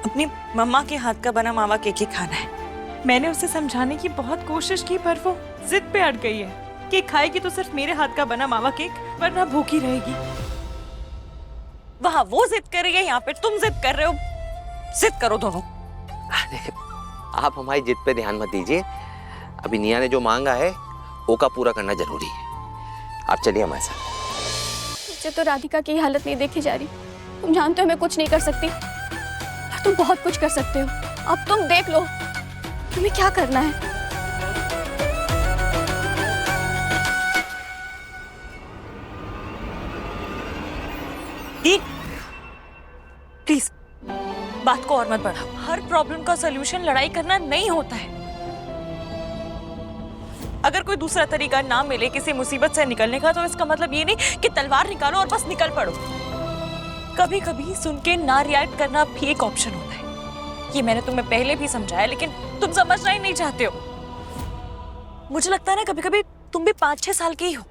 अपनी मम्मा के हाथ का बना मावा केक ही खाना है। मैंने उसे समझाने की बहुत कोशिश की पर वो जिद पे अड़ गई है कि खाएगी तो सिर्फ मेरे हाथ का बना मावा केक, वरना भूखी रहेगी। वहाँ वो जिद कर रही है, यहाँ पे तुम जिद कर रहे हो। जिद करो दोनों। अरे आप हमारी जिद पे ध्यान मत दीजिए। अभी निया ने जो मांगा है वो का पूरा करना जरूरी है। आप चलिए हमारे साथ। मुझे तो राधिका की हालत नहीं देखी जा रही। तुम जानते हो मैं कुछ नहीं कर सकती, तुम बहुत कुछ कर सकते हो। अब तुम देख लो तुम्हें क्या करना है। प्लीज बात को और मत बढ़ाओ। हर प्रॉब्लम का सॉल्यूशन लड़ाई करना नहीं होता है। अगर कोई दूसरा तरीका ना मिले किसी मुसीबत से निकलने का, तो इसका मतलब ये नहीं कि तलवार निकालो और बस निकल पड़ो। कभी कभी सुन के ना रिएक्ट करना भी एक ऑप्शन होता है। ये मैंने तुम्हें पहले भी समझाया, लेकिन तुम समझना ही नहीं चाहते हो। मुझे लगता है ना कभी कभी तुम भी 5-6 साल की ही हो।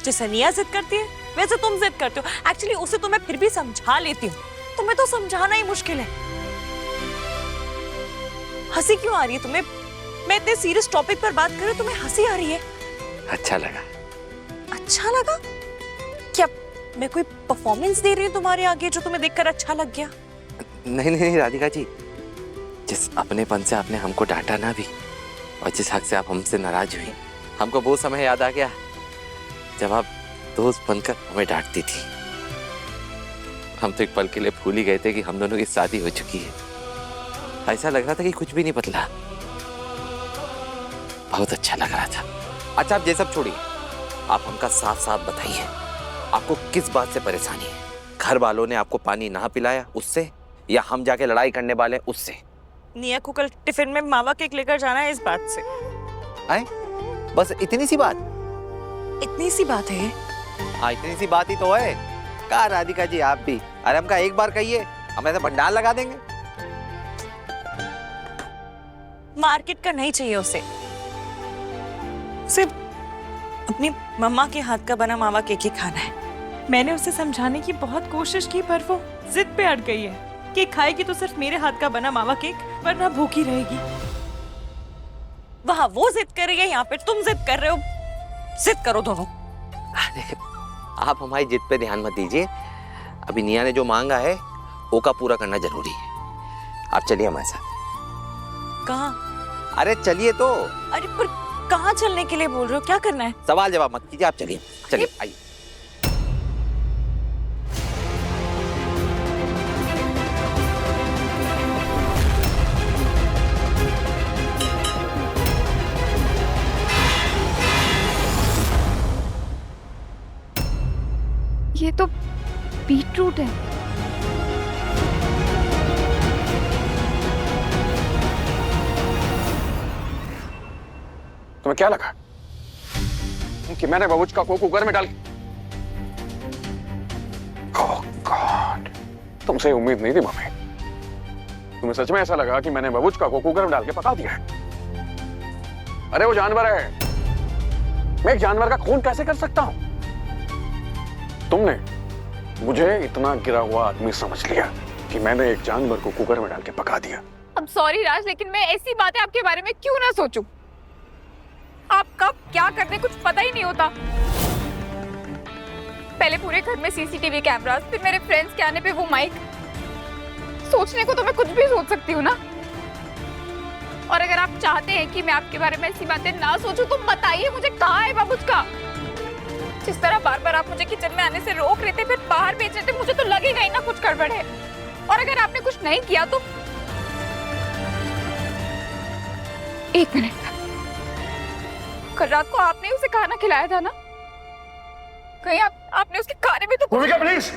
जैसे निया जिद करती है वैसे तुम जिद करते हो। एक्चुअली उसे तो मैं फिर भी समझा लेती हूँ, तुम्हें तो समझाना ही मुश्किल है। हंसी क्यों आ रही है तुम्हें? मैं इतने सीरियस टॉपिक पर बात कर रही हूँ, तुम्हें हंसी आ रही है? अच्छा लगा। अच्छा लगा? क्या मैं कोई परफॉर्मेंस दे रही हूँ तुम्हारे आगे जो तुम्हें देखकर अच्छा लग गया? नहीं नहीं राधिका जी, जिस अपनेपन से आपने हमको डांटा ना भी, और जिस हक से आप हमसे नाराज हुई, हमको वो समय याद आ गया जब आप दोस्त बनकर हमें डांटती थी। हम तो एक पल के लिए भूल ही गए थे कि हम दोनों की शादी हो चुकी है। ऐसा लग रहा था कि कुछ भी नहीं बदला। बहुत अच्छा लग रहा था। अच्छा आप ये सब छोड़िए, आप हमका साफ साफ बताइए, आपको किस बात से परेशानी है? घर वालों ने आपको पानी ना पिलाया उससे, या हम जाके लड़ाई करने वाले उससे? निया को कल टिफिन में मावा केक लेकर जाना है, इस बात से। आए? बस इतनी सी बात? इतनी सी बात है? हाँ इतनी सी बात ही तो है। कहा राधिका जी आप भी, अरे हमका एक बार कहिए, हम ऐसे भंडार लगा देंगे। मार्केट का नहीं चाहिए उसे, सिर्फ अपनी मम्मा के हाथ का बना मावा केक ही खाना है। मैंने उसे समझाने की बहुत कोशिश की पर वो जिद पे अड़ गई है कि खाएगी तो सिर्फ मेरे हाथ का बना मावा केक, वरना भूखी रहेगी। वहाँ वो जिद कर रही है, यहाँ पे तुम जिद कर रहे हो। जिद करो दोनों। अरे आप हमारी जिद पे ध्यान मत दीजिए। अभी निया ने जो मांगा है वो का पूरा करना जरूरी है। आप चलिए हमारे साथ। कहाँ? अरे चलिए तो। अरे पर कहाँ चलने के लिए बोल रहे हो? क्या करना है? सवाल जवाब मत कीजिए, आप चलिए। चलिए आइए। ये तो बीटरूट है। तुम्हें क्या लगा कि मैंने बबूचका को कुकर में डाल के? ओह गॉड, तुमसे उम्मीद नहीं थी मम्मी। तुम्हें सच में ऐसा लगा कि मैंने बबूचका को कुकर में डाल के पका दिया है? अरे वो जानवर है, मैं एक जानवर का खून कैसे कर सकता हूं? तुमने मुझे इतना गिरा हुआ आदमी समझ लिया कि मैंने एक जानवर को कुकर में डाल के पका दिया। अब सॉरी राज, लेकिन मैं ऐसी बातें आपके बारे में क्यों ना सोचूं? आप कब क्या कर दे कुछ पता ही नहीं होता। पहले पूरे घर में सीसीटीवी कैमरास, फिर मेरे फ्रेंड्स के आने पे वो माइक। सोचने को तो मैं कुछ भी सोच सकती हूँ ना। और अगर आप चाहते हैं कि मैं आपके बारे में ऐसी बातें ना सोचूं तो बताइए मुझे, कहाँ है बाबूचका? जिस तरह बार बार आप मुझे किचन में आने से रोक रहे थे, फिर बाहर भेज रहे थे, मुझे तो लगेगा ही ना कुछ गड़बड़ है। और अगर आपने कुछ नहीं किया तो एक मिनट, कल रात को आपने उसे खाना खिलाया था ना? कहीं आपने उसके खाने में तो भूमिका प्लीज।